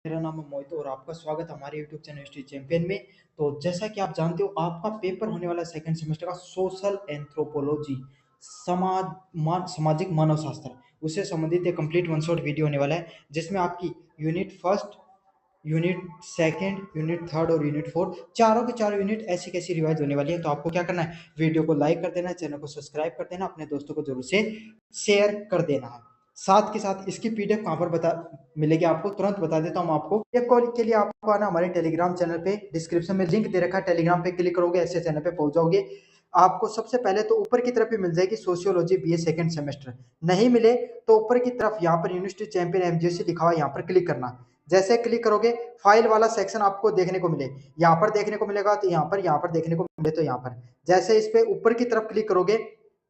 मेरा नाम है मोहित और आपका स्वागत है हमारे यूट्यूब चैनल हिस्ट्री चैंपियन में। तो जैसा कि आप जानते हो आपका पेपर होने वाला सेकंड सेमेस्टर का सोशल एंथ्रोपोलॉजी सामाजिक मानव शास्त्र उससे संबंधित एक कंप्लीट वन शॉट वीडियो होने वाला है, जिसमें आपकी unit first, unit second, unit third और यूनिट फोर्थ चारों के चारों यूनिट ऐसी कैसी रिवाइज होने वाली है। तो आपको क्या करना है, वीडियो को लाइक कर देना है, चैनल को सब्सक्राइब कर देना, अपने दोस्तों को जरूर से शेयर कर देना है। साथ के साथ इसकी पीडीएफ कहाँ पर बता मिलेगी आपको तुरंत बता देता हूँ आपको। पीडीएफ कॉल के लिए आपको आना हमारे टेलीग्राम चैनल पे, डिस्क्रिप्शन में लिंक दे रखा है, टेलीग्राम पे क्लिक करोगे ऐसे चैनल पे पहुंच जाओगे। आपको सबसे पहले तो ऊपर की तरफ ही मिल जाएगी सोशियोलॉजी बीए सेकंड सेमेस्टर। नहीं मिले तो ऊपर की तरफ यहाँ पर यूनिवर्सिटी चैंपियन एमजीसी लिखा हुआ, यहाँ पर क्लिक करना। जैसे क्लिक करोगे फाइल वाला सेक्शन आपको देखने को मिले, यहाँ पर देखने को मिलेगा, तो यहाँ पर देखने को मिले तो यहाँ पर जैसे इस पे ऊपर की तरफ क्लिक करोगे,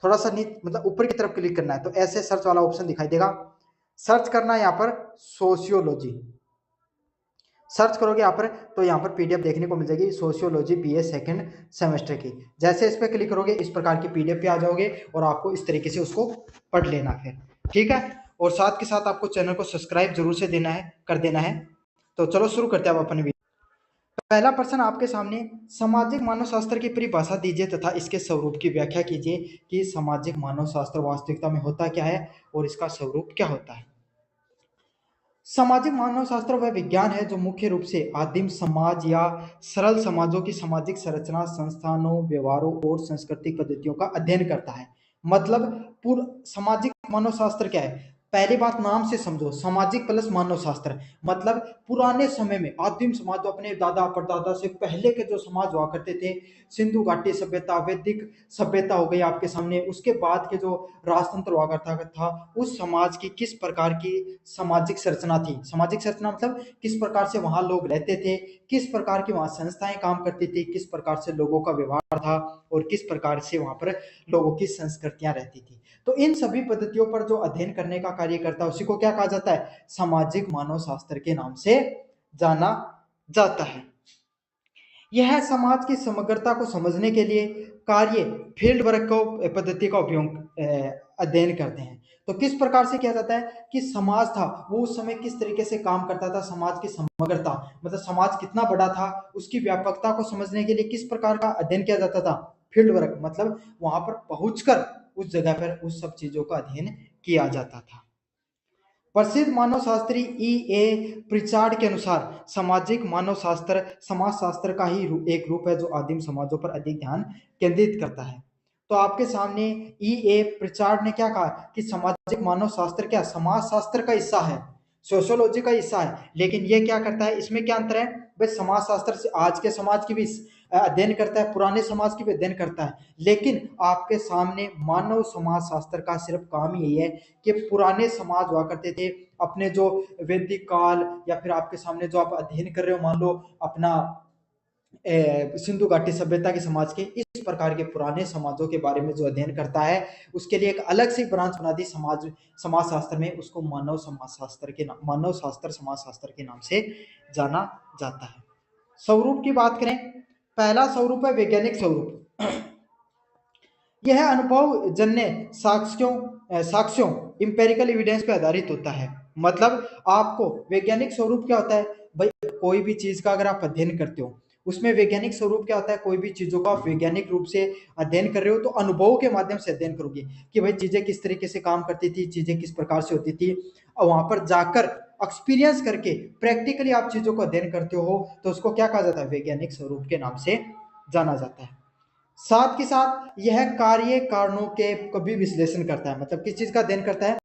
थोड़ा सा नीचे मतलब ऊपर की तरफ क्लिक करना है तो ऐसे सर्च वाला ऑप्शन दिखाई देगा। सर्च करना है यहाँ पर सोशियोलॉजी, सर्च करोगे यहाँ पर तो यहाँ पर पीडीएफ देखने को मिल जाएगी सोशियोलॉजी बीए सेकंड सेमेस्टर की। जैसे इस पर क्लिक करोगे इस प्रकार की पीडीएफ पे आ जाओगे और आपको इस तरीके से उसको पढ़ लेना है, ठीक है। और साथ के साथ आपको चैनल को सब्सक्राइब जरूर से देना है, कर देना है। तो चलो शुरू करते हैं अब अपने वीडियो। पहला प्रश्न आपके सामने, सामाजिक मानव शास्त्र की परिभाषा दीजिए तथा इसके स्वरूप की व्याख्या कीजिए कि सामाजिक मानव शास्त्र वास्तविकता में होता क्या है और इसका स्वरूप क्या होता है। सामाजिक मानव शास्त्र वह विज्ञान है जो मुख्य रूप से आदिम समाज या सरल समाजों की सामाजिक संरचना, संस्थानों, व्यवहारों और सांस्कृतिक पद्धतियों का अध्ययन करता है। मतलब पूर्ण सामाजिक मानव शास्त्र क्या है, पहली बात नाम से समझो, सामाजिक प्लस मानव शास्त्र मतलब पुराने समय में आदिम समाज जो अपने दादा परदादा से पहले के जो समाज हुआ करते थे, सिंधु घाटी सभ्यता, वैदिक सभ्यता हो गई आपके सामने, उसके बाद के जो राजतंत्र हुआ करता था उस समाज की किस प्रकार की सामाजिक संरचना थी। सामाजिक संरचना मतलब किस प्रकार से वहां लोग रहते थे, किस प्रकार की वहां संस्थाएं काम करती थी, किस प्रकार से लोगों का व्यवहार था और किस प्रकार से वहां पर लोगों की संस्कृतियां रहती थी। तो इन सभी पद्धतियों पर जो अध्ययन करने का कार्य करता है उसी को क्या कहा जाता है, सामाजिक मानव शास्त्र के नाम से जाना जाता है। यह समाज की समग्रता को समझने के लिए कार्य फील्ड वर्क को पद्धति का उपयोग अध्ययन करते हैं। तो किस प्रकार से किया जाता है कि समाज था वो उस समय किस तरीके से काम करता था, समाज की समग्रता मतलब समाज कितना बड़ा था उसकी व्यापकता को समझने के लिए किस प्रकार का अध्ययन किया जाता था, फील्ड वर्क मतलब वहां पर पहुंचकर उस जगह पर उस सब चीजों का अध्ययन किया जाता था। प्रसिद्ध मानव शास्त्री ई ए प्रिचार्ड के अनुसार सामाजिक मानव शास्त्र समाज शास्त्र का ही एक रूप है जो आदिम समाजों पर अधिक ध्यान केंद्रित करता है। तो आपके सामने ई ए प्रिचार्ड ने क्या कहा कि सामाजिक मानव शास्त्र क्या समाज शास्त्र का हिस्सा है, सोशियोलॉजी का हिस्सा है, लेकिन ये क्या करता है, इसमें क्या अंतर है भाई, समाज शास्त्र से आज के समाज की भी अध्ययन करता है, पुराने समाज की भी अध्ययन करता है, लेकिन आपके सामने मानव समाज शास्त्र का सिर्फ काम यही है कि पुराने समाज हुआ करते थे अपने जो वैदिक काल या फिर आपके सामने जो आप अध्ययन कर रहे हो मान लो अपना सिंधु घाटी सभ्यता के समाज के, इस प्रकार के पुराने समाजों के बारे में जो अध्ययन करता है उसके लिए एक अलग से ब्रांच बना दी समाज शास्त्र में, उसको मानव समाज शास्त्र के नाम मानव शास्त्र समाज शास्त्र के नाम से जाना जाता है। स्वरूप की बात करें, पहला स्वरूप है वैज्ञानिक स्वरूप। यह अनुभव जन्य साक्ष्यों इंपेरिकल एविडेंस पे आधारित होता है। मतलब आपको वैज्ञानिक स्वरूप क्या होता है भाई, कोई भी चीज का अगर आप अध्ययन करते हो उसमें वैज्ञानिक स्वरूप क्या होता है, कोई भी चीजों का वैज्ञानिक रूप से अध्ययन कर रहे हो तो अनुभवों के माध्यम से अध्ययन करोगे कि भाई चीजें किस तरीके से काम करती थी, चीजें किस प्रकार से होती थी, और वहां पर जाकर एक्सपीरियंस करके प्रैक्टिकली आप चीजों को अध्ययन करते हो तो उसको क्या कहा जाता है, वैज्ञानिक स्वरूप के नाम से जाना जाता है। साथ के साथ यह कार्य कारणों के कभी विश्लेषण करता है, मतलब किस चीज का अध्ययन करता है,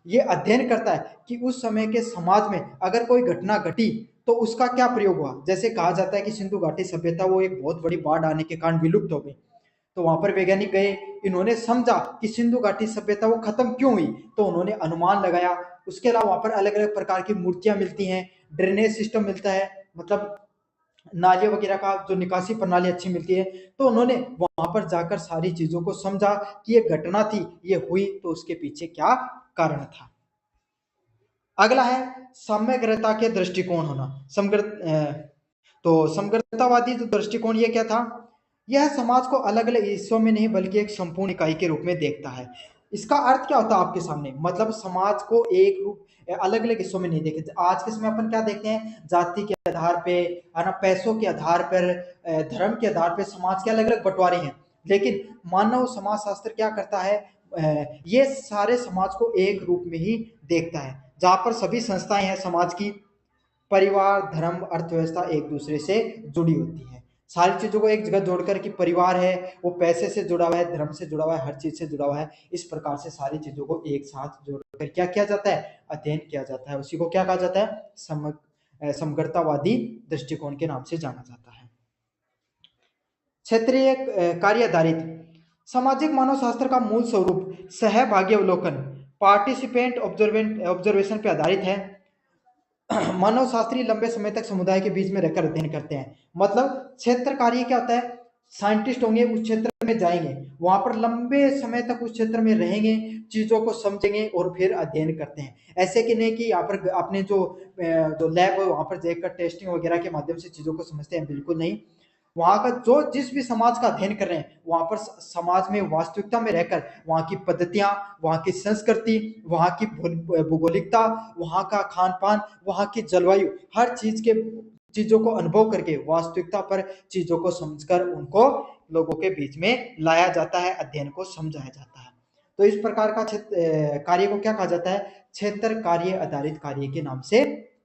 ये अध्ययन करता है कि उस समय के समाज में अगर कोई घटना घटी तो उसका क्या प्रयोग हुआ। जैसे कहा जाता है कि सिंधु घाटी सभ्यता वो एक बहुत बड़ी बाढ़ आने के कारण विलुप्त हो गई, तो वहां पर वैज्ञानिक गए, इन्होंने समझा कि सिंधु घाटी सभ्यता वो खत्म क्यों हुई, तो उन्होंने अनुमान लगाया। उसके अलावा वहां पर अलग अलग प्रकार की मूर्तियां मिलती हैं, ड्रेनेज सिस्टम मिलता है, मतलब नालियां वगैरह का जो निकासी प्रणाली अच्छी मिलती है, तो उन्होंने वहां पर जाकर सारी चीजों को समझा कि ये घटना थी, ये हुई तो उसके पीछे क्या कारण था। अगला है समग्रता के दृष्टिकोण होना। समग्रतावादी जो दृष्टिकोण ये क्या था, यह समाज को अलग अलग हिस्सों में नहीं बल्कि एक संपूर्ण इकाई के रूप में देखता है। इसका अर्थ क्या होता है आपके सामने, मतलब समाज को एक रूप अलग अलग हिस्सों में नहीं देखे। आज के समय अपन क्या देखते हैं, जाति के आधार पे, है ना, पैसों के आधार पर, धर्म के आधार पे समाज के अलग अलग बंटवारे हैं। लेकिन मानव समाज शास्त्र क्या करता है, ये सारे समाज को एक रूप में ही देखता है, जहां पर सभी संस्थाएं हैं समाज की, परिवार, धर्म, अर्थव्यवस्था एक दूसरे से जुड़ी होती है। सारी चीजों को एक जगह जोड़कर कि परिवार है वो पैसे से जुड़ा हुआ है, धर्म से जुड़ा हुआ है, हर चीज से जुड़ा हुआ है। इस प्रकार से सारी चीजों को एक साथ जोड़कर क्या किया जाता है, अध्ययन किया जाता है। उसी को क्या कहा जाता है, समग्रतावादी दृष्टिकोण के नाम से जाना जाता है। क्षेत्रीय कार्य आधारित सामाजिक मानव शास्त्र का मूल स्वरूप सहभागी अवलोकन, पार्टिसिपेंट ऑब्जर्वेशन पे आधारित है। मानव शास्त्री लंबे समय तक समुदाय के बीच में रहकर अध्ययन करते हैं। मतलब क्षेत्र कार्य क्या होता है, साइंटिस्ट होंगे, उस क्षेत्र में जाएंगे, वहां पर लंबे समय तक उस क्षेत्र में रहेंगे, चीजों को समझेंगे और फिर अध्ययन करते हैं। ऐसे कि नहीं कि यहाँ पर अपने जो लैब है वहां पर देखकर टेस्टिंग वगैरह के माध्यम से चीजों को समझते हैं, बिल्कुल नहीं। वहां का जो जिस भी समाज का अध्ययन कर रहे हैं, वहां पर समाज में वास्तविकता में रहकर वहां की पद्धतियां, वहां की संस्कृति, वहां की भौगोलिकता, वहां का खान पान, वहां की जलवायु, हर चीजों को अनुभव करके वास्तविकता पर चीजों को समझकर उनको लोगों के बीच में लाया जाता है, अध्ययन को समझाया जाता है। तो इस प्रकार का कार्य को क्या कहा जाता है, क्षेत्र कार्य आधारित कार्य के नाम से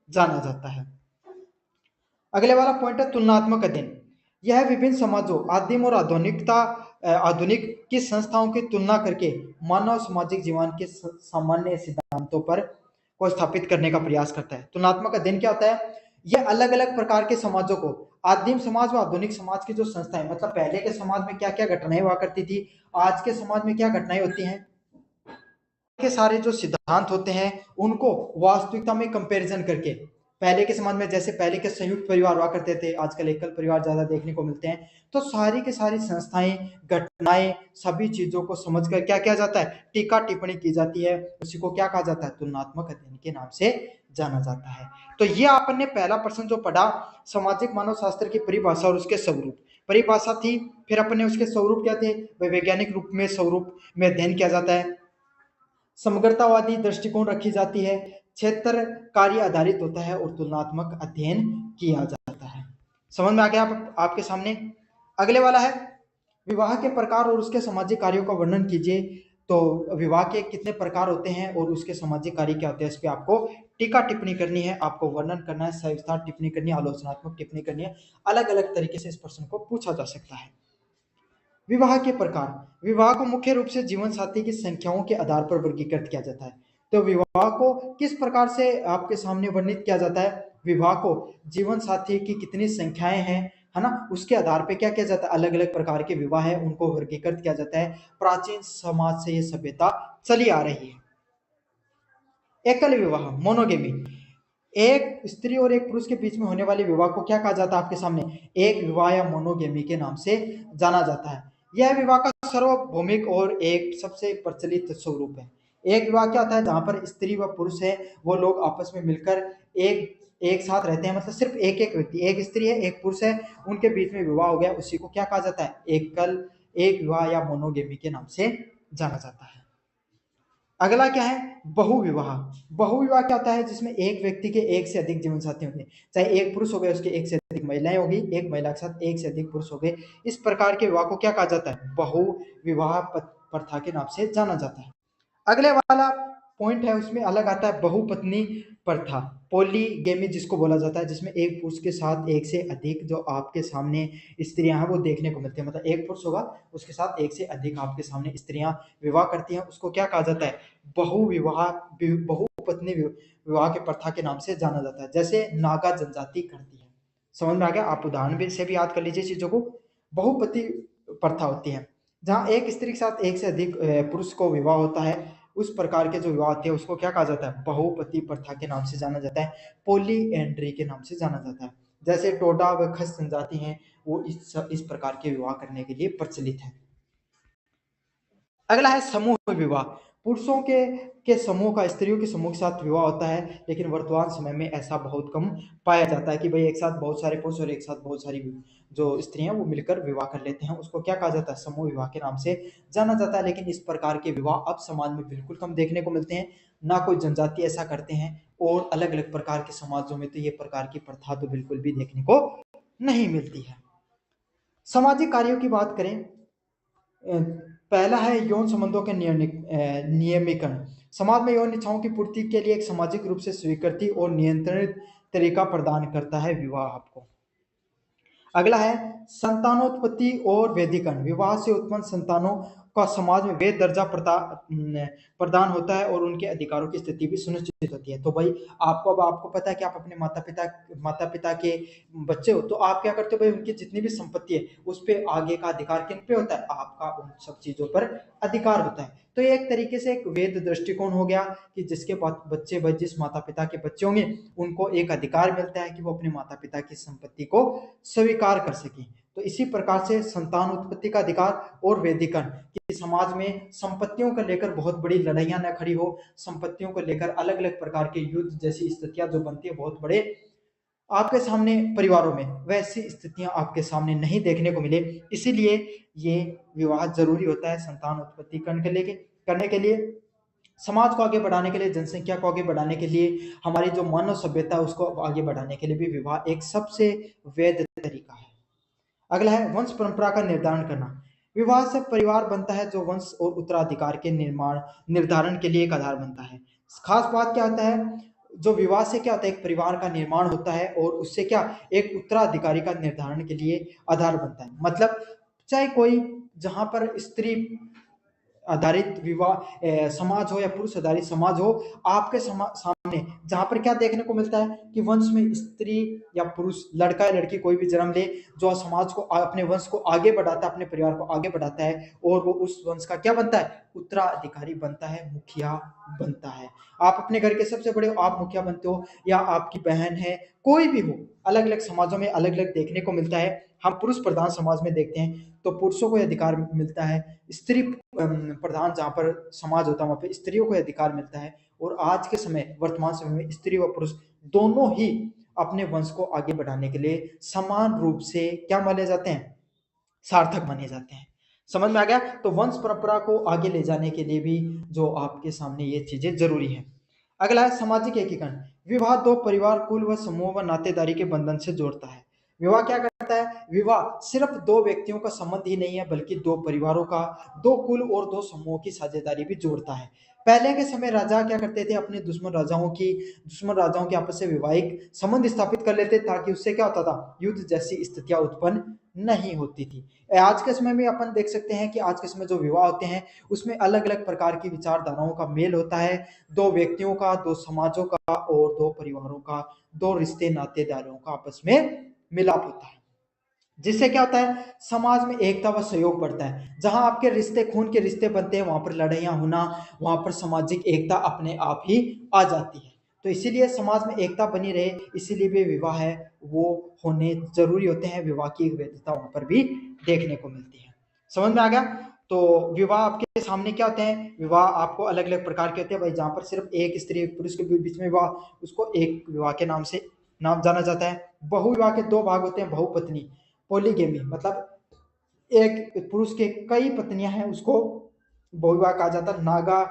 जाना जाता है। अगले वाला पॉइंट है तुलनात्मक अध्ययन। यह विभिन्न समाजों, आदिम और आधुनिक की संस्थाओं की तुलना करके मानव सामाजिक जीवन के सामान्य सिद्धांतों पर को स्थापित करने का प्रयास करता है। तुलनात्मक अध्ययन क्या होता है, यह अलग अलग प्रकार के समाजों को, आदिम समाज व आधुनिक समाज की जो संस्थाएं, मतलब पहले के समाज में क्या क्या घटनाएं हुआ करती थी, आज के समाज में क्या घटनाएं होती हैं, के सारे जो सिद्धांत होते हैं उनको वास्तविकता में कंपैरिजन करके, पहले के समाज में जैसे पहले के संयुक्त परिवार हुआ करते थे, आजकल एकल परिवार ज्यादा देखने को मिलते हैं। तो सारी की सारी संस्थाएं, घटनाएं, सभी चीजों को समझकर क्या किया जाता है, टीका टिप्पणी की जाती है। उसी को क्या कहा जाता है, तुलनात्मक अध्ययन के नाम से जाना जाता है। तो ये आपने पहला प्रश्न जो पढ़ा, सामाजिक मानव शास्त्र की परिभाषा और उसके स्वरूप, परिभाषा थी, फिर अपने उसके स्वरूप क्या थे, वैज्ञानिक रूप में स्वरूप में अध्ययन किया जाता है, समग्रतावादी दृष्टिकोण रखी जाती है, क्षेत्र कार्य आधारित होता है और तुलनात्मक अध्ययन किया जाता है। समझ में आ गया आपके सामने। अगले वाला है विवाह के प्रकार और उसके सामाजिक कार्यों का वर्णन कीजिए। तो विवाह के कितने प्रकार होते हैं और उसके सामाजिक कार्य क्या होते हैं, इस पे आपको टीका टिप्पणी करनी है, आपको वर्णन करना है, सविस्तार टिप्पणी करनी है, आलोचनात्मक टिप्पणी करनी है। अलग अलग तरीके से इस प्रश्न को पूछा जा सकता है। विवाह के प्रकार, विवाह को मुख्य रूप से जीवन साथी की संख्याओं के आधार पर वर्गीकृत किया जाता है। तो विवाह को किस प्रकार से आपके सामने वर्णित किया जाता है, विवाह को जीवन साथी की कितनी संख्याएं हैं, है ना, उसके आधार पे क्या किया जाता है, अलग अलग प्रकार के विवाह है उनको वर्गीकृत किया जाता है। प्राचीन समाज से ये सभ्यता चली आ रही है। एकल विवाह, मोनोगेमी, एक स्त्री और एक पुरुष के बीच में होने वाले विवाह को क्या कहा जाता है आपके सामने, एक विवाह या मोनोगेमी के नाम से जाना जाता है। यह विवाह का सार्वभौमिक और एक सबसे प्रचलित स्वरूप है। एक विवाह क्या होता है, जहां पर स्त्री व पुरुष है वो लोग आपस में मिलकर एक एक साथ रहते हैं, मतलब सिर्फ एक एक व्यक्ति, एक स्त्री है एक पुरुष है, उनके बीच में विवाह हो गया, उसी को क्या कहा जाता है, एक विवाह या मोनोगेमी के नाम से जाना जाता है। अगला क्या है, बहुविवाह। बहुविवाह क्या होता है, जिसमें एक व्यक्ति के एक से अधिक जीवन साथी होंगे, चाहे एक पुरुष हो गए उसके एक से अधिक महिलाएं होगी, एक महिला के साथ एक से अधिक पुरुष हो गए। इस प्रकार के विवाह को क्या कहा जाता है, बहुविवाह प्रथा के नाम से जाना जाता है। अगले वाला पॉइंट है उसमें अलग आता है, बहुपत्नी प्रथा, पॉलीगेमी जिसको बोला जाता है, जिसमें एक पुरुष के साथ एक से अधिक जो आपके सामने स्त्रियां हैं वो देखने को मिलती है। मतलब एक पुरुष होगा उसके साथ एक से अधिक आपके सामने स्त्रियां विवाह करती हैं, उसको क्या कहा जाता है, बहुविवाह, बहुपत्नी विवाह के प्रथा के नाम से जाना जाता है। जैसे नागा जनजाति करती है। समझ में आ गया, आप उदाहरण से भी याद कर लीजिए चीजों को। बहुपति प्रथा होती है जहाँ एक स्त्री के साथ एक से अधिक पुरुष को विवाह होता है, उस प्रकार के जो विवाह होते हैं उसको क्या कहा जाता है, बहुपति प्रथा के नाम से जाना जाता है, पोली एंड्री के नाम से जाना जाता है। जैसे टोडा व खस जनजाति हैं वो इस प्रकार के विवाह करने के लिए प्रचलित है। अगला है समूह विवाह। पुरुषों के समूह का स्त्रियों के समूह के साथ विवाह होता है, लेकिन वर्तमान समय में ऐसा बहुत कम पाया जाता है कि भाई एक साथ बहुत सारे पुरुष और एक साथ बहुत सारी जो स्त्रियां वो मिलकर विवाह कर लेते हैं। उसको क्या कहा जाता है? समूह विवाह के नाम से जाना जाता है। लेकिन इस प्रकार के विवाह अब समाज में बिल्कुल कम देखने को मिलते हैं, ना कोई जनजाति ऐसा करते हैं, और अलग अलग प्रकार के समाजों में तो ये प्रकार की प्रथा तो बिल्कुल भी देखने को नहीं मिलती है। सामाजिक कार्यों की बात करें, पहला है यौन संबंधों के नियमीकरण। समाज में यौन इच्छाओं की पूर्ति के लिए एक सामाजिक रूप से स्वीकृति और नियंत्रित तरीका प्रदान करता है विवाह आपको। अगला है संतानोत्पत्ति और वैदिकरण। विवाह से उत्पन्न संतानों का समाज में वैध दर्जा प्रदान होता है और उनके अधिकारों की स्थिति भी सुनिश्चित होती है। तो भाई आपको पता है कि आप अपने माता पिता के बच्चे हो, तो आप क्या करते हो भाई? उनकी जितनी भी संपत्ति है उस पर आगे का अधिकार किन पे होता है? आपका उन सब चीजों पर अधिकार होता है। तो ये एक तरीके से एक वैध दृष्टिकोण हो गया कि जिसके बच्चे जिस माता पिता के बच्चे होंगे उनको एक अधिकार मिलता है कि वो अपने माता पिता की संपत्ति को स्वीकार कर सकें। तो इसी प्रकार से संतान उत्पत्ति का अधिकार और वैदिकरण कि समाज में संपत्तियों को लेकर बहुत बड़ी लड़ाइयां न खड़ी हो, संपत्तियों को लेकर अलग अलग प्रकार के युद्ध जैसी स्थितियां जो बनती है बहुत बड़े आपके सामने परिवारों में, वैसी स्थितियां आपके सामने नहीं देखने को मिले। इसीलिए ये विवाह जरूरी होता है संतान उत्पत्ति करने के लिए, समाज को आगे बढ़ाने के लिए, जनसंख्या को आगे बढ़ाने के लिए, हमारी जो मानव सभ्यता है उसको आगे बढ़ाने के लिए भी विवाह एक सबसे वैध तरीका है। अगला है वंश परंपरा का निर्धारण करना। विवाह से परिवार बनता है जो वंश और उत्तराधिकार के निर्धारण के लिए एक आधार बनता है। खास बात क्या होता है? जो विवाह से क्या होता है? एक परिवार का निर्माण होता है और उससे क्या एक उत्तराधिकारी का निर्धारण के लिए आधार बनता है। मतलब चाहे कोई जहां पर स्त्री आधारित विवाह समाज हो या पुरुष आधारित समाज हो, आपके सामने जहां पर क्या देखने को मिलता है कि वंश में स्त्री या पुरुष, लड़का या लड़की कोई भी जन्म ले, जो समाज को अपने वंश को आगे बढ़ाता है, अपने परिवार को आगे बढ़ाता है, और वो उस वंश का क्या बनता है? उत्तराधिकारी बनता है, मुखिया बनता है। आप अपने घर के सबसे बड़े हो, आप मुखिया बनते हो, या आपकी बहन है, कोई भी हो। अलग अलग समाजों में अलग अलग देखने को मिलता है। हम पुरुष प्रधान समाज में देखते हैं तो पुरुषों को अधिकार मिलता है, स्त्री प्रधान जहाँ पर समाज होता है वहाँ पे स्त्रियों को अधिकार मिलता है। और आज के समय, वर्तमान समय में स्त्री व पुरुष दोनों ही अपने वंश को आगे बढ़ाने के लिए समान रूप से क्या माने जाते हैं? सार्थक माने जाते हैं। समझ में आ गया? तो वंश परंपरा को आगे ले जाने के लिए भी जो आपके सामने ये चीजें जरूरी है। अगला है सामाजिक एकीकरण। विवाह दो परिवार, कुल व समूह व नातेदारी के बंधन से जोड़ता है। विवाह क्या करता है? विवाह सिर्फ दो व्यक्तियों का संबंध ही नहीं है, बल्कि दो परिवारों का, दो कुल और दो समूहों की साझेदारी भी जोड़ता है। पहले के समय राजा क्या करते थे? अपने दुश्मन राजाओं के आपस से वैवाहिक संबंध स्थापित कर लेते, ताकि उससे क्या होता था? युद्ध जैसी स्थितियां उत्पन्न नहीं होती थी। आज के समय में अपन देख सकते हैं कि आज के समय जो विवाह होते हैं उसमें अलग अलग प्रकार की विचारधाराओं का मेल होता है। दो व्यक्तियों का, दो समाजों का और दो परिवारों का, दो रिश्ते नातेदारों का आपस में मिलाप होता है, जिससे क्या होता है? समाज में एकता व सहयोग बढ़ता है। जहां आपके रिश्ते खून के रिश्ते बनते हैं वहां पर लड़ाइयां होना, वहां पर सामाजिक एकता अपने आप ही आ जाती है। तो इसीलिए समाज में एकता बनी रहे, इसीलिए भी विवाह है वो होने जरूरी होते हैं। विवाह की वैधता वहां पर भी देखने को मिलती है। समझ में आ गया? तो विवाह आपके सामने क्या होते हैं? विवाह आपको अलग अलग प्रकार के होते हैं भाई। जहां पर सिर्फ एक स्त्री एक पुरुष के बीच में विवाह, उसको एक विवाह के नाम जाना जाता है। बहुविवाह के दो भाग होते हैं, बहुपत्नी, पोलीगेमी, मतलब एक पुरुष के कई पत्नियां हैं, उसको बहुविवाह कहा जाता है। नागा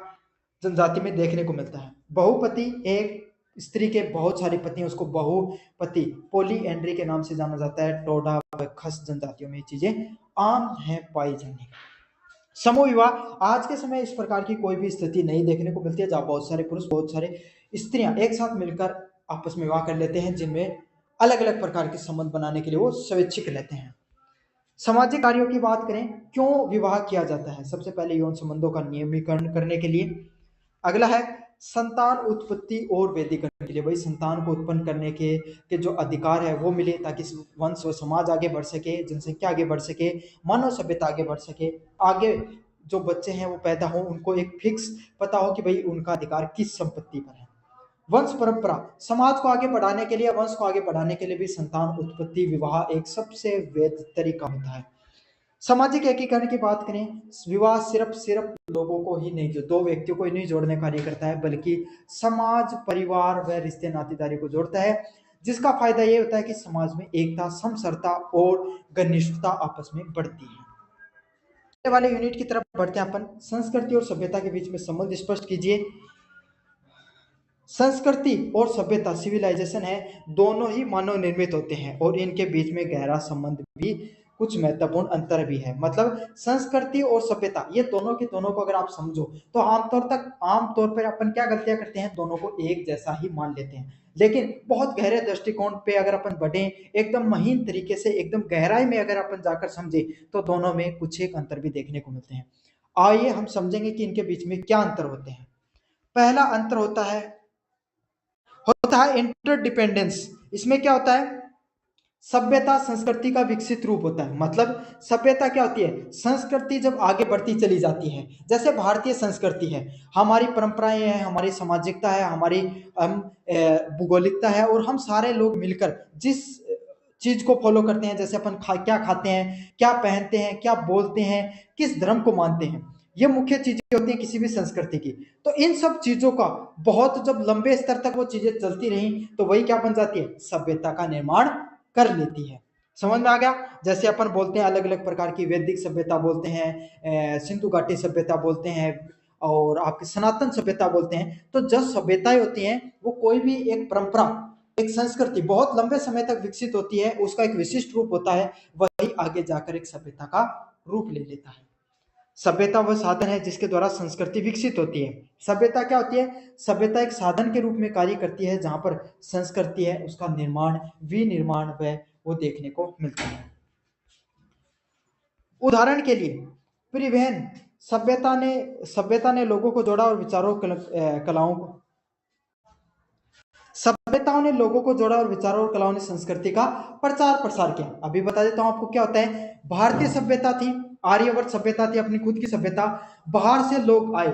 जनजाति में देखने को मिलता है। बहुपति, एक स्त्री के बहुत सारी पत्नी है, उसको बहुपति, पोली एंड्री के नाम से जाना जाता है। टोडा व खस जनजातियों में ये चीजें आम है पाई जाने। समूह विवाह, आज के समय इस प्रकार की कोई भी स्थिति नहीं देखने को मिलती है, जहां बहुत सारे पुरुष, बहुत सारे स्त्रियां एक साथ मिलकर आपस में विवाह कर लेते हैं, जिनमें अलग अलग प्रकार के संबंध बनाने के लिए वो स्वैच्छिक रहते हैं। सामाजिक कार्यों की बात करें, क्यों विवाह किया जाता है? सबसे पहले यौन संबंधों का नियमीकरण करने के लिए। अगला है संतान उत्पत्ति और वैदिकरण के लिए। भाई संतान को उत्पन्न करने के जो अधिकार है वो मिले, ताकि वंश व समाज आगे बढ़ सके, जनसंख्या आगे बढ़ सके, मानव सभ्यता आगे बढ़ सके। आगे जो बच्चे हैं वो पैदा हो, उनको एक फिक्स पता हो कि भाई उनका अधिकार किस संपत्ति पर है। वंश परंपरा, समाज को आगे बढ़ाने के लिए, वंश को आगे बढ़ाने के लिए भी संतान उत्पत्ति विवाह एक सबसे वैध तरीका होता है। सामाजिक एकीकरण की बात करें, विवाह सिर्फ लोगों को ही नहीं, जो दो व्यक्तियों को ही नहीं जोड़ने का कार्य करता है, बल्कि समाज, परिवार व रिश्ते नातेदारी को जोड़ता है, जिसका फायदा ये होता है कि समाज में एकता, समसरता और घनिष्ठता आपस में बढ़ती है। अगले वाले यूनिट की तरफ बढ़ते हैं अपन। संस्कृति और सभ्यता के बीच में संबंध स्पष्ट कीजिए। संस्कृति और सभ्यता, सिविलाइजेशन है, दोनों ही मानव निर्मित होते हैं और इनके बीच में गहरा संबंध भी, कुछ महत्वपूर्ण अंतर भी है। मतलब संस्कृति और सभ्यता, ये दोनों के दोनों को अगर आप समझो तो आमतौर पर अपन क्या गलतियां करते हैं, दोनों को एक जैसा ही मान लेते हैं। लेकिन बहुत गहरे दृष्टिकोण पे अगर अपन बढ़े, एकदम महीन तरीके से, एकदम गहराई में अगर अपन जाकर समझे, तो दोनों में कुछ एक अंतर भी देखने को मिलते हैं। आइए हम समझेंगे कि इनके बीच में क्या अंतर होते हैं। पहला अंतर होता है इंटरडिपेंडेंस। इसमें क्या होता है, सभ्यता संस्कृति का विकसित रूप होता है। मतलब सभ्यता क्या होती है, संस्कृति जब आगे बढ़ती चली जाती है, जैसे भारतीय संस्कृति है, हमारी परंपराएं हैं, हमारी सामाजिकता है, हमारी भूगोलिकता है, और हम सारे लोग मिलकर जिस चीज को फॉलो करते हैं, जैसे अपन क्या खाते हैं, क्या पहनते हैं, क्या बोलते हैं, किस धर्म को मानते हैं, ये मुख्य चीजें होती हैं किसी भी संस्कृति की। तो इन सब चीजों का बहुत जब लंबे स्तर तक वो चीजें चलती रही, तो वही क्या बन जाती है, सभ्यता का निर्माण कर लेती है। समझ में आ गया। जैसे अपन बोलते हैं अलग अलग प्रकार की, वैदिक सभ्यता बोलते हैं, सिंधु घाटी सभ्यता बोलते हैं, और आपकी सनातन सभ्यता बोलते हैं। तो जो सभ्यताएं होती हैं, वो कोई भी एक परंपरा, एक संस्कृति बहुत लंबे समय तक विकसित होती है, उसका एक विशिष्ट रूप होता है, वही आगे जाकर एक सभ्यता का रूप ले लेता है। सभ्यता वह साधन है जिसके द्वारा संस्कृति विकसित होती है। सभ्यता क्या होती है, सभ्यता एक साधन के रूप में कार्य करती है, जहां पर संस्कृति है उसका निर्माण, विनिर्माण व वो देखने को मिलता है। उदाहरण के लिए परिवहन, सभ्यता ने लोगों को जोड़ा और विचारों, कलाओं को, सभ्यताओं ने लोगों को जोड़ा और विचारों और कलाओं ने संस्कृति का प्रचार प्रसार किया। अभी बता देता हूं आपको क्या होता है। भारतीय सभ्यता थी, आर्यवर्त सभ्यता थी, अपनी खुद की सभ्यता। बाहर से लोग आए,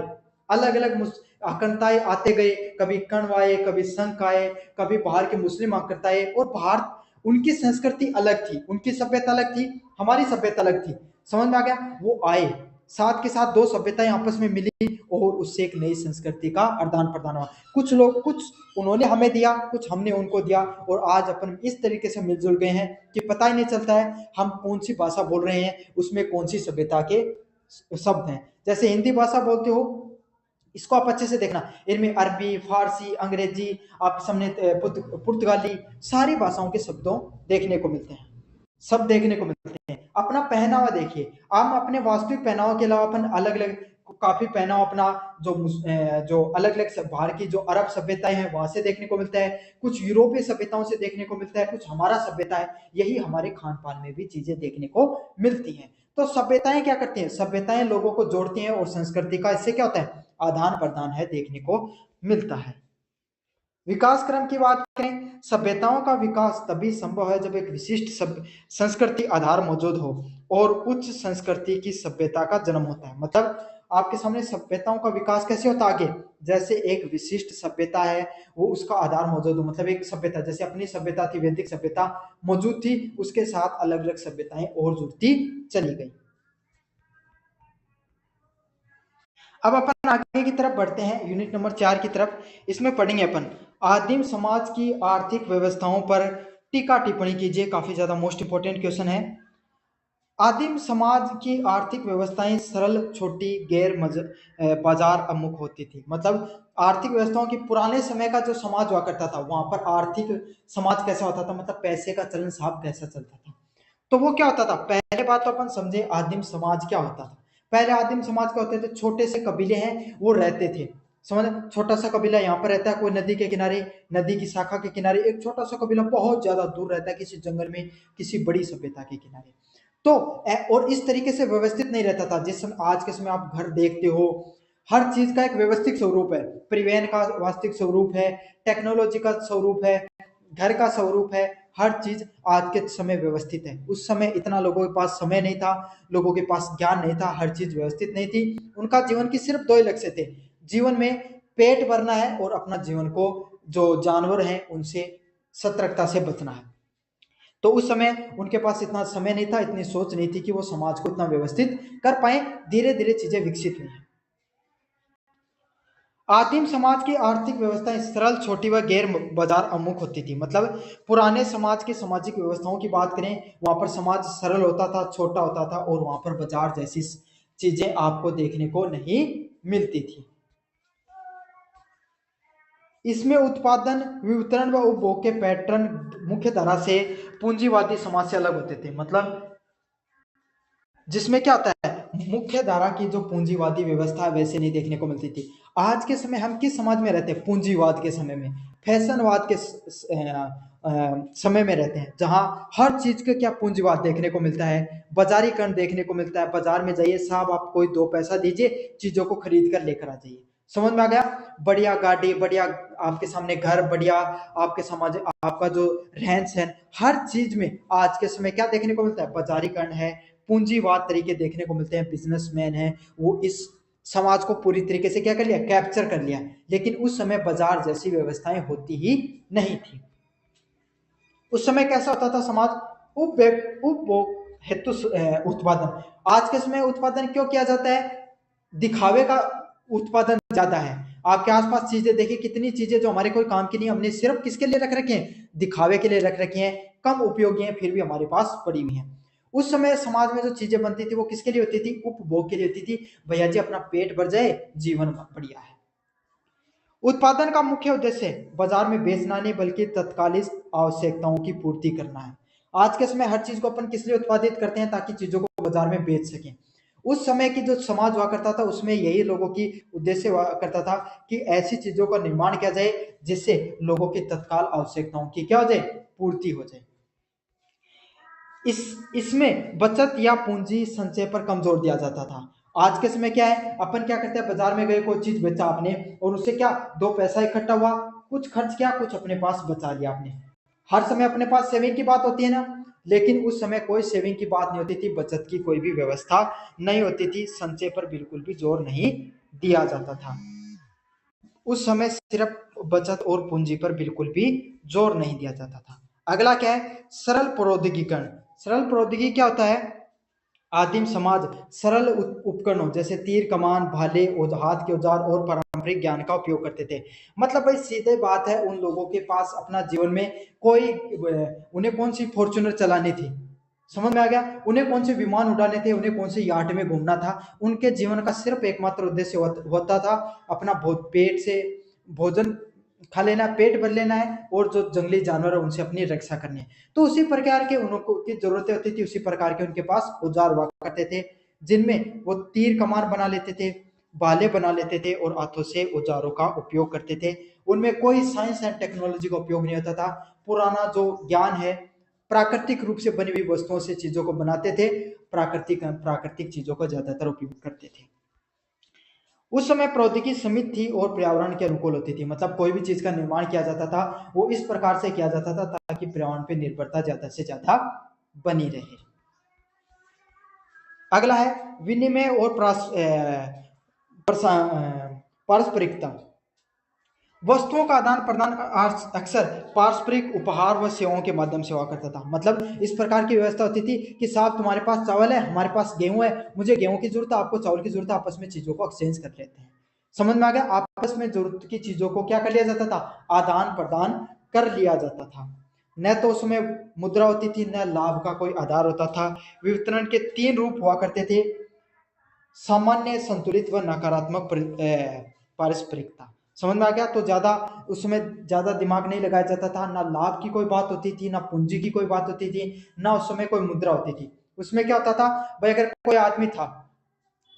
अलग अलग आक्रमताएं आते गए, कभी कण्व आए, कभी शंख आए, कभी बाहर के मुस्लिम आक्रमता आए, और बाहर उनकी संस्कृति अलग थी, उनकी सभ्यता अलग थी, हमारी सभ्यता अलग थी। समझ में आ गया। वो आए, साथ के साथ दो सभ्यताएं आपस में मिली, और उससे एक नई संस्कृति का आदान प्रदान हुआ। कुछ लोग, कुछ उन्होंने हमें दिया, कुछ हमने उनको दिया, और आज अपन इस तरीके से मिलजुल गए हैं कि पता ही नहीं चलता है हम कौन सी भाषा बोल रहे हैं, उसमें कौन सी सभ्यता के शब्द हैं। जैसे हिंदी भाषा बोलते हो, इसको आप अच्छे से देखना, इनमें अरबी, फारसी, अंग्रेजी, आप सामने पुर्तगाली, सारी भाषाओं के शब्दों देखने को मिलते हैं, सब देखने को मिलते हैं। अपना पहनावा देखिए, हम अपने वास्तविक पहनावा के अलावा अपन अलग अलग काफी पहनावा अपना जो अलग अलग बाहर की जो अरब सभ्यताएं हैं वहां से देखने को मिलता है, कुछ यूरोपीय सभ्यताओं से देखने को मिलता है, कुछ हमारा सभ्यता है, यही हमारे खान पान में भी चीजें देखने को मिलती हैं। तो सभ्यताएं क्या करती हैं, सभ्यताएं लोगों को जोड़ती हैं, और संस्कृति का इससे क्या होता है, आदान प्रदान है, देखने को मिलता है। विकास क्रम की बात करें, सभ्यताओं का विकास तभी संभव है जब एक विशिष्ट संस्कृति आधार मौजूद हो और उच्च संस्कृति की सभ्यता का जन्म होता है। मतलब आपके सामने सभ्यताओं का विकास कैसे होता है आगे, जैसे एक विशिष्ट सभ्यता है, वो उसका आधार मौजूद हो। मतलब एक सभ्यता, जैसे अपनी सभ्यता थी, वैदिक सभ्यता मौजूद थी, उसके साथ अलग अलग सभ्यताएं और जुड़ती चली गई। अब अपन आगे की तरफ बढ़ते हैं, यूनिट नंबर 4 की तरफ। इसमें पढ़ेंगे अपन आदिम समाज की आर्थिक व्यवस्थाओं पर टीका टिप्पणी कीजिए। काफी ज्यादा मोस्ट इंपोर्टेंट क्वेश्चन है। आदिम समाज की आर्थिक व्यवस्थाएं सरल, छोटी, बाजार अमुख होती थी। मतलब आर्थिक व्यवस्थाओं की, पुराने समय का जो समाज हुआ करता था, वहां पर आर्थिक समाज कैसा होता था, मतलब पैसे का चलन साहब कैसा चलता था। तो वो क्या होता था, पहले बात तो अपन समझे आदिम समाज क्या होता था। पहले आदिम समाज क्या होते थे, छोटे से कबीले हैं वो रहते थे। समझ, छोटा सा कबीला यहाँ पर रहता है, कोई नदी के किनारे, नदी की शाखा के किनारे एक छोटा सा कबीला बहुत ज्यादा दूर रहता है, किसी जंगल में, किसी बड़ी सभ्यता के किनारे। तो और इस तरीके से व्यवस्थित नहीं रहता था जिस समय, आज के समय आप घर देखते हो, हर चीज का एक व्यवस्थित स्वरूप है, परिवहन का वास्तविक स्वरूप है, टेक्नोलॉजी का स्वरूप है, घर का स्वरूप है, हर चीज आज के समय व्यवस्थित है। उस समय इतना लोगों के पास समय नहीं था, लोगों के पास ज्ञान नहीं था, हर चीज व्यवस्थित नहीं थी। उनका जीवन की सिर्फ दो ही लक्ष्य थे, जीवन में पेट भरना है और अपना जीवन को जो जानवर हैं उनसे सतर्कता से बचना है। तो उस समय उनके पास इतना समय नहीं था, इतनी सोच नहीं थी कि वो समाज को इतना व्यवस्थित कर पाए। धीरे धीरे चीजें विकसित हुई हैं। आदिम समाज की आर्थिक व्यवस्था सरल, छोटी व गैर बाजार उन्मुख होती थी। मतलब पुराने समाज की सामाजिक व्यवस्थाओं की बात करें, वहां पर समाज सरल होता था, छोटा होता था, और वहां पर बाजार जैसी चीजें आपको देखने को नहीं मिलती थी। इसमें उत्पादन, वितरण व उपभोग के पैटर्न मुख्य धारा से पूंजीवादी समाज से अलग होते थे। मतलब जिसमें क्या होता है, मुख्य धारा की जो पूंजीवादी व्यवस्था है वैसे नहीं देखने को मिलती थी। आज के समय हम किस समाज में रहते हैं? पूंजीवाद के समय में, फैशनवाद के समय में रहते हैं, जहां हर चीज का क्या पूंजीवाद देखने को मिलता है, बाजारीकरण देखने को मिलता है। बाजार में जाइए साहब, आप कोई 2 पैसा दीजिए, चीजों को खरीद कर लेकर आ जाइए। समझ में आ गया? बढ़िया गाड़ी, बढ़िया आपके सामने घर, बढ़िया आपके समाज, आपका जो रहन सहन, हर चीज में आज के समय क्या देखने को मिलता है? बाजारीकरण है, पूंजीवाद तरीके देखने को मिलते हैं। बिजनेसमैन है, वो इस समाज को पूरी तरीके से क्या कर लिया? कैप्चर कर लिया। लेकिन उस समय बाजार जैसी व्यवस्थाएं होती ही नहीं थी। उस समय कैसा होता था समाज? उपभोग हेतु उत्पादन। आज के समय उत्पादन क्यों किया जाता है? दिखावे का उत्पादन ज्यादा है। आपके आसपास चीजें देखिए, कितनी चीजें जो हमारे कोई काम की नहीं, हमने सिर्फ किसके लिए रख रखी हैं? दिखावे के लिए रख रखी हैं। कम उपयोगी हैं, फिर भी हमारे पास पड़ी हुई हैं। उस समय समाज में जो चीजें बनती थी वो किसके लिए होती थी? उपभोग के लिए होती थी। भैया जी अपना पेट भर जाए, जीवन बढ़िया है। उत्पादन का मुख्य उद्देश्य बाजार में बेचना नहीं, बल्कि तत्कालिक आवश्यकताओं की पूर्ति करना है। आज के समय हर चीज को अपन किस लिए उत्पादित करते हैं? ताकि चीजों को बाजार में बेच सकें। उस समय की जो समाज हुआ करता था उसमें यही लोगों की उद्देश्य हुआ करता था कि ऐसी चीजों का निर्माण किया जाए जिससे लोगों की तत्काल आवश्यकताओं की क्या हो जाए? पूर्ति हो जाए। इसमें बचत या पूंजी संचय पर कम जोर दिया जाता था। आज के समय क्या है, अपन क्या करते हैं? बाजार में गए, कोई चीज बेचा आपने, और उससे क्या 2 पैसा इकट्ठा हुआ, कुछ खर्च किया, कुछ अपने पास बचा लिया आपने। हर समय अपने पास सेविंग की बात होती है ना, लेकिन उस समय कोई सेविंग की बात नहीं होती थी, बचत की कोई भी व्यवस्था नहीं होती थी, संचय पर बिल्कुल भी जोर नहीं दिया जाता था। उस समय सिर्फ बचत और पूंजी पर बिल्कुल भी जोर नहीं दिया जाता था। अगला क्या है? सरल प्रौद्योगिकीकरण। सरल प्रौद्योगिकी क्या होता है? आदिम समाज सरल उपकरणों जैसे तीर, कमान, भाले, हाथ के औजार और पारंपरिक ज्ञान का उपयोग करते थे। मतलब भाई सीधे बात है, उन लोगों के पास अपना जीवन में कोई उन्हें कौन सी फॉर्च्यूनर चलानी थी? समझ में आ गया? उन्हें कौन से विमान उड़ाने थे? उन्हें कौन से यार्ड में घूमना था? उनके जीवन का सिर्फ एकमात्र उद्देश्य होता था अपना पेट से भोजन खा लेना, पेट भर लेना है, और जो जंगली जानवर है उनसे अपनी रक्षा करनी है। तो उसी प्रकार के उनको की जरूरतें होती थी, उसी प्रकार के उनके पास औजार हुआ करते थे, जिनमें वो तीर कमान बना लेते थे, भाले बना लेते थे, और हाथों से औजारों का उपयोग करते थे। उनमें कोई साइंस एंड टेक्नोलॉजी का उपयोग नहीं होता था। पुराना जो ज्ञान है, प्राकृतिक रूप से बनी हुई वस्तुओं से चीजों को बनाते थे। प्राकृतिक प्राकृतिक चीजों का ज्यादातर उपयोग करते थे। उस समय प्रौद्योगिकी सीमित थी और पर्यावरण के अनुकूल होती थी। मतलब कोई भी चीज का निर्माण किया जाता था वो इस प्रकार से किया जाता था ताकि पर्यावरण पे निर्भरता ज्यादा से ज्यादा बनी रहे। अगला है विनिमय और पारस्परिकता। वस्तुओं का आदान प्रदान अक्सर पारस्परिक उपहार व सेवाओं के माध्यम से हुआ करता था। मतलब इस प्रकार की व्यवस्था होती थी कि साहब तुम्हारे पास चावल है, हमारे पास गेहूं है, मुझे गेहूं की जरूरत है, आपको चावल की जरूरत है, आपस में चीजों को एक्सचेंज कर लेते हैं। समझ में आ गया? आपस में जरूरत की चीजों को क्या कर लिया जाता था? आदान प्रदान कर लिया जाता था। न तो उसमें मुद्रा होती थी, न लाभ का कोई आधार होता था। वितरण के 3 रूप हुआ करते थे: सामान्य, संतुलित व नकारात्मक पारस्परिकता। समझ में आ गया? तो ज्यादा उसमें ज्यादा दिमाग नहीं लगाया जाता था, ना लाभ की कोई बात होती थी, ना पूंजी की कोई बात होती थी, ना उस समय कोई मुद्रा होती थी। उसमें क्या होता था भाई, अगर कोई आदमी था,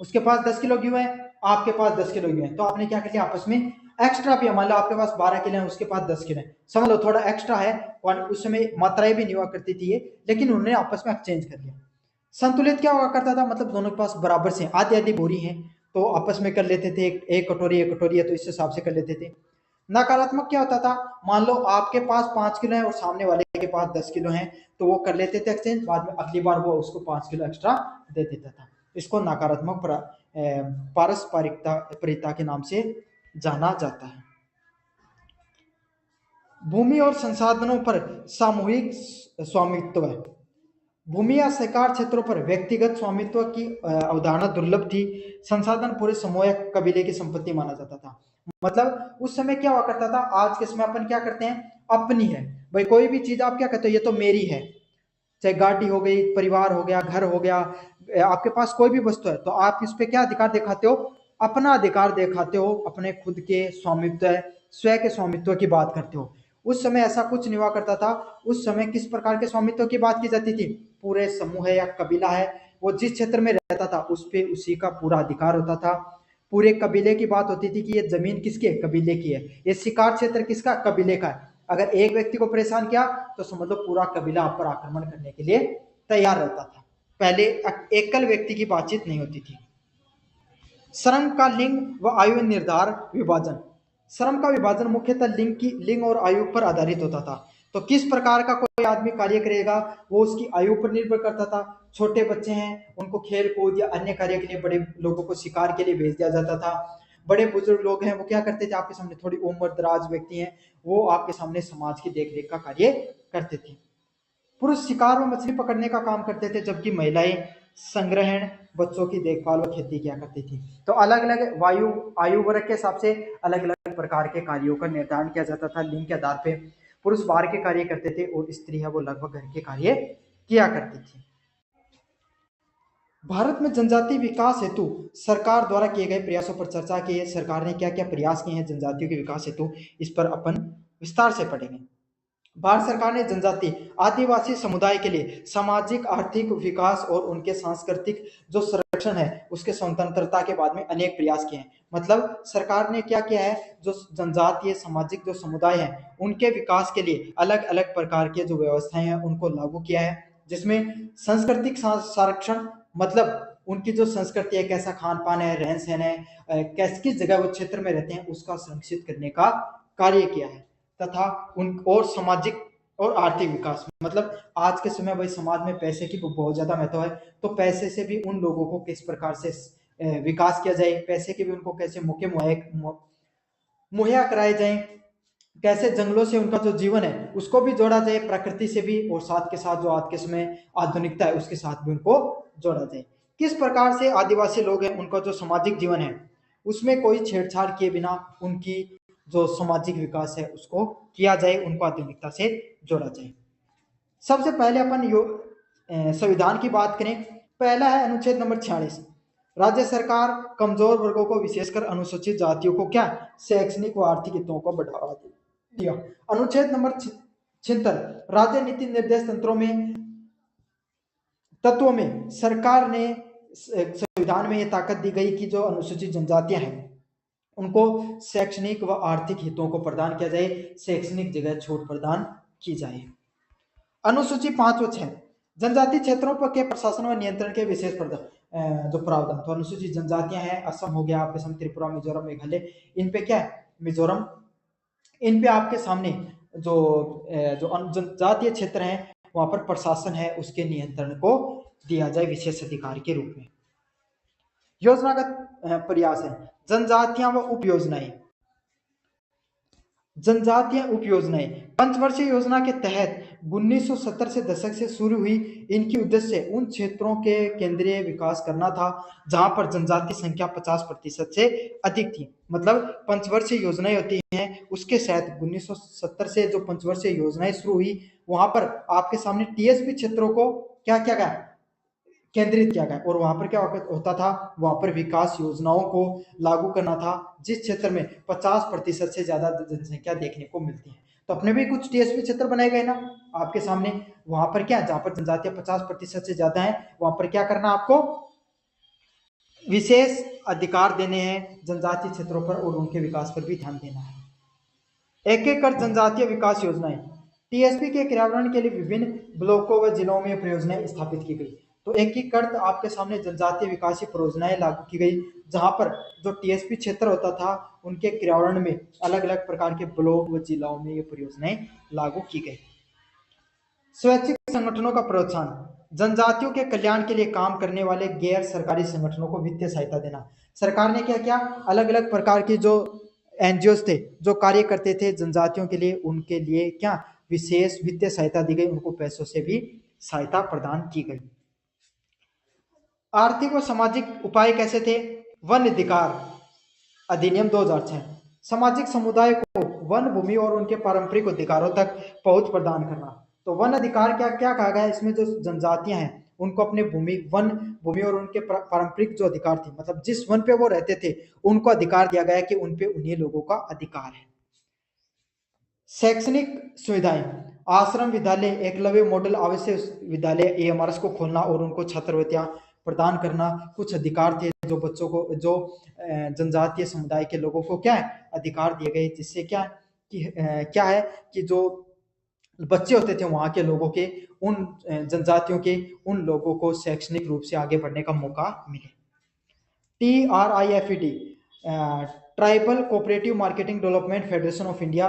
उसके पास 10 किलो गेहूं है, आपके पास 10 किलो गेहूं है, तो आपने क्या कर लिया आपस में एक्स्ट्रा भी, मान लो आपके पास 12 किलो है, उसके पास 10 किलो है, समझ लो थोड़ा एक्स्ट्रा है, और उस समय मात्राएं भी नहीं हुआ करती थी ये, लेकिन उन्होंने आपस में एक्सचेंज कर लिया। संतुलित क्या हुआ करता था? मतलब दोनों के पास बराबर से आधी आधी बोरी है, तो आपस में कर लेते थे, एक कटोरी है तो इस हिसाब से कर लेते थे। नकारात्मक क्या होता था? मान लो आपके पास 5 किलो है और सामने वाले के पास 10 किलो है, तो वो कर लेते थे एक्सचेंज, बाद में अगली बार वो उसको 5 किलो एक्स्ट्रा दे देता था। इसको नकारात्मक पारस्परिकता के नाम से जाना जाता है। भूमि और संसाधनों पर सामूहिक स्वामित्व है। भूमि या सरकार क्षेत्रों पर व्यक्तिगत स्वामित्व की अवधारणा दुर्लभ थी। संसाधन पूरे समूह या कबीले की संपत्ति माना जाता था। मतलब उस समय क्या हुआ करता था, आज के समय अपन क्या करते हैं, अपनी है भाई, कोई भी चीज आप क्या कहते हो, ये तो मेरी है, चाहे गाड़ी हो गई, परिवार हो गया, घर हो गया, आपके पास कोई भी वस्तु है तो आप इस पे क्या अधिकार दिखाते हो, अपना अधिकार दिखाते हो, अपने खुद के स्वामित्व, स्व के स्वामित्व की बात करते हो। उस समय ऐसा कुछ नहीं हुआ करता था। उस समय किस प्रकार के स्वामित्व की बात की जाती थी, पूरे समूह है या कबीला है, वो जिस क्षेत्र में रहता था उस पे उसी का पूरा अधिकार होता था। पूरे कबीले की बात होती थी कि ये जमीन किसके, कबीले की है, ये शिकार क्षेत्र किसका, कबीले का है। अगर एक व्यक्ति को परेशान किया तो समझ लो पूरा कबीला आप पर आक्रमण करने के लिए तैयार रहता था। पहले एकल व्यक्ति की बातचीत नहीं होती थी। श्रम का लिंग व आयु निर्धार विभाजन। श्रम का विभाजन मुख्यतः लिंग और आयु पर आधारित होता था। तो किस प्रकार का कोई आदमी कार्य करेगा वो उसकी आयु पर निर्भर करता था। छोटे बच्चे हैं उनको खेल कूद या अन्य कार्य के लिए, बड़े लोगों को शिकार के लिए भेज दिया जाता था। बड़े बुजुर्ग लोग हैं वो क्या करते थे, आपके सामने थोड़ी उम्र दराज व्यक्ति हैं, वो आपके सामने समाज की देखरेख का कार्य करते थे। पुरुष शिकार व मछली पकड़ने का काम करते थे, जबकि महिलाएं संग्रहण, बच्चों की देखभाल व खेती किया करती थी। तो अलग अलग आयु वर्ग के हिसाब से अलग अलग प्रकार के कार्यों का निर्धारण किया जाता था लिंग के आधार पे। पुरुष बाहर के कार्य करते थे और स्त्री है वो लगभग घर के कार्य किया करती थी। भारत में जनजातीय विकास हेतु सरकार द्वारा किए गए प्रयासों पर चर्चा की है। सरकार ने क्या क्या प्रयास किए हैं जनजातियों के विकास हेतु, इस पर अपन विस्तार से पढ़ेंगे। भारत सरकार ने जनजाति आदिवासी समुदाय के लिए सामाजिक आर्थिक विकास और उनके सांस्कृतिक जो संरक्षण है उसके स्वतंत्रता के बाद में अनेक प्रयास किए हैं। मतलब सरकार ने क्या किया है, जो जनजातीय सामाजिक जो समुदाय है उनके विकास के लिए अलग अलग प्रकार के जो व्यवस्थाएं हैं उनको लागू किया है, जिसमें सांस्कृतिक संरक्षण, मतलब उनकी जो संस्कृति है, कैसा खान पान है, रहन सहन है, किस जगह वो क्षेत्र में रहते हैं उसका संरक्षित करने का कार्य किया है। तथा उन और सामाजिक और आर्थिक विकास, मतलब आज के समय भाई समाज में पैसे की बहुत ज्यादा महत्व है, तो पैसे से भी उन लोगों को किस प्रकार से विकास किया जाए, पैसे के भी उनको कैसे मौके मुहैया कराए जाए, कैसे जंगलों से उनका जो जीवन है उसको भी जोड़ा जाए, प्रकृति से भी, और साथ के साथ जो आज के समय आधुनिकता है उसके साथ भी उनको जोड़ा जाए। किस प्रकार से आदिवासी लोग हैं उनका जो सामाजिक जीवन है उसमें कोई छेड़छाड़ किए बिना उनकी जो सामाजिक विकास है उसको किया जाए, उनको आधुनिकता से जोड़ा जाए। सबसे पहले अपन संविधान की बात करें, पहला है अनुच्छेद नंबर 46। राज्य सरकार कमजोर वर्गों को विशेषकर अनुसूचित जातियों को क्या, शैक्षणिक व आर्थिक हितों को बढ़ावा दिया। अनुच्छेद नंबर 76, राज्य नीति निर्देश तत्वों में सरकार ने संविधान में यह ताकत दी गई कि जो अनुसूचित जनजातियां हैं उनको शैक्षणिक व आर्थिक हितों को प्रदान किया जाए, शैक्षणिक जगह छूट प्रदान की जाए। अनुसूची 5 व 6, जनजातीय क्षेत्रों पर के प्रशासन व नियंत्रण के विशेष जो प्रावधान। तो अनुसूचित जनजातियां हैं, असम हो गया आपके सामने, त्रिपुरा, मिजोरम, मेघालय, इन पे क्या है, मिजोरम, इन पे आपके सामने जो जनजातीय क्षेत्र है वहां पर प्रशासन है उसके नियंत्रण को दिया जाए विशेष अधिकार के रूप में। योजनागत प्रयास है, जनजातियां व उप योजनाएं। जनजातीय उप योजनाएं पंचवर्षीय योजना के तहत 1970 से दशक से शुरू हुई। इनकी उद्देश्य उन क्षेत्रों के केंद्रीय विकास करना था जहां पर जनजाति संख्या 50% से अधिक थी। मतलब पंचवर्षीय योजनाएं होती हैं उसके तहत 1970 से जो पंचवर्षीय योजनाएं शुरू हुई वहां पर आपके सामने टीएसपी क्षेत्रों को क्या किया गया, केंद्रित किया गया, और वहां पर क्या होता था, वहां पर विकास योजनाओं को लागू करना था जिस क्षेत्र में 50% से ज्यादा जनसंख्या देखने को मिलती है। तो अपने भी कुछ टीएसपी क्षेत्र बनाए गए ना आपके सामने, वहां पर क्या, जहां पर जनजातियां 50% से ज्यादा है वहां पर क्या करना, आपको विशेष अधिकार देने हैं जनजातीय क्षेत्रों पर और उनके विकास पर भी ध्यान देना है। एक एक कर जनजातीय विकास योजनाएं, टीएसपी के क्रियान्वयन के लिए विभिन्न ब्लॉकों व जिलों में परियोजनाएं स्थापित की गई। तो एकीकृत आपके सामने जनजातीय विकास परियोजनाएं लागू की गई जहां पर जो टीएसपी क्षेत्र होता था उनके क्रियान्वयन में अलग अलग प्रकार के ब्लॉक व जिलों में ये परियोजनाएं लागू की गई। स्वैच्छिक संगठनों का प्रोत्साहन, जनजातियों के कल्याण के लिए काम करने वाले गैर सरकारी संगठनों को वित्तीय सहायता देना। सरकार ने क्या किया, अलग अलग प्रकार की जो एनजीओस थे जो कार्य करते थे जनजातियों के लिए, उनके लिए क्या विशेष वित्तीय सहायता दी गई, उनको पैसों से भी सहायता प्रदान की गई। आर्थिक और सामाजिक उपाय कैसे थे? वन अधिकार अधिनियम 2006 सामाजिक समुदाय को वन भूमि और उनके पारंपरिक अधिकारों तक पहुंच प्रदान करना। तो वन अधिकार क्या क्या कहा गया है इसमें? जो जनजातियां हैं उनको अपने वन भूमि और उनके पारंपरिक जो अधिकार थे, मतलब जिस वन पे वो रहते थे उनको अधिकार दिया गया है कि उन पे उन्हीं लोगों का अधिकार है। शैक्षणिक सुविधाएं, आश्रम विद्यालय, एकलव्य मॉडल आवासीय विद्यालय एएमआरएस को खोलना और उनको छात्रवृत्तियां प्रदान करना। कुछ अधिकार थे जो बच्चों को, जो जनजातीय समुदाय के लोगों को क्या है अधिकार दिए गए, जिससे क्या क्या है कि जो बच्चे होते थे वहां के लोगों के, उन जनजातियों के, उन लोगों को शैक्षणिक रूप से आगे बढ़ने का मौका मिले। TRIFED tribal cooperative marketing development federation of India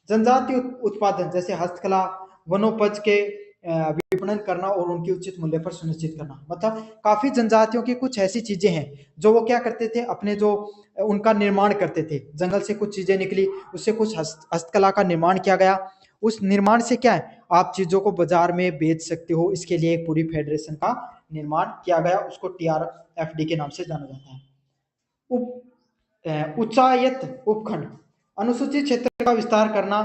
जनजातीय उत्पादन जैसे हस्तकला, वनोपज के विपणन करना और उनके उचित मूल्य पर सुनिश्चित करना। मतलब काफी जनजातियों की कुछ ऐसी चीजें हैं जो वो क्या करते थे, अपने जो उनका निर्माण करते थे, जंगल से कुछ चीजें निकली, उससे कुछ हस्तकला का निर्माण किया गया। उस निर्माण से क्या है आप चीजों को बाजार में बेच सकते हो, इसके लिए एक पूरी फेडरेशन का निर्माण किया गया, उसको TRFD के नाम से जाना जाता है। उच्चायत उपखंड अनुसूचित क्षेत्र का विस्तार करना,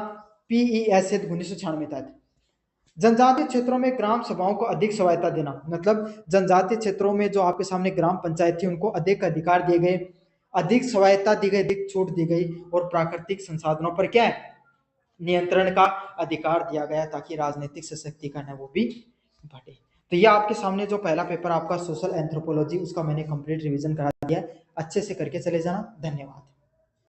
PES 1996 तहत जनजातीय क्षेत्रों में ग्राम सभाओं को अधिक स्वायत्ता देना। मतलब जनजातीय क्षेत्रों में जो आपके सामने ग्राम पंचायत थी उनको अधिक अधिकार दिए गए, अधिक स्वायत्ता दी गई, अधिक छूट दी गई और प्राकृतिक संसाधनों पर क्या है नियंत्रण का अधिकार दिया गया ताकि राजनीतिक सशक्तिकरण है वो भी बढ़े। तो ये आपके सामने जो पहला पेपर आपका सोशल एंथ्रोपोलॉजी, उसका मैंने कंप्लीट रिवीजन करा दिया है, अच्छे से करके चले जाना। धन्यवाद।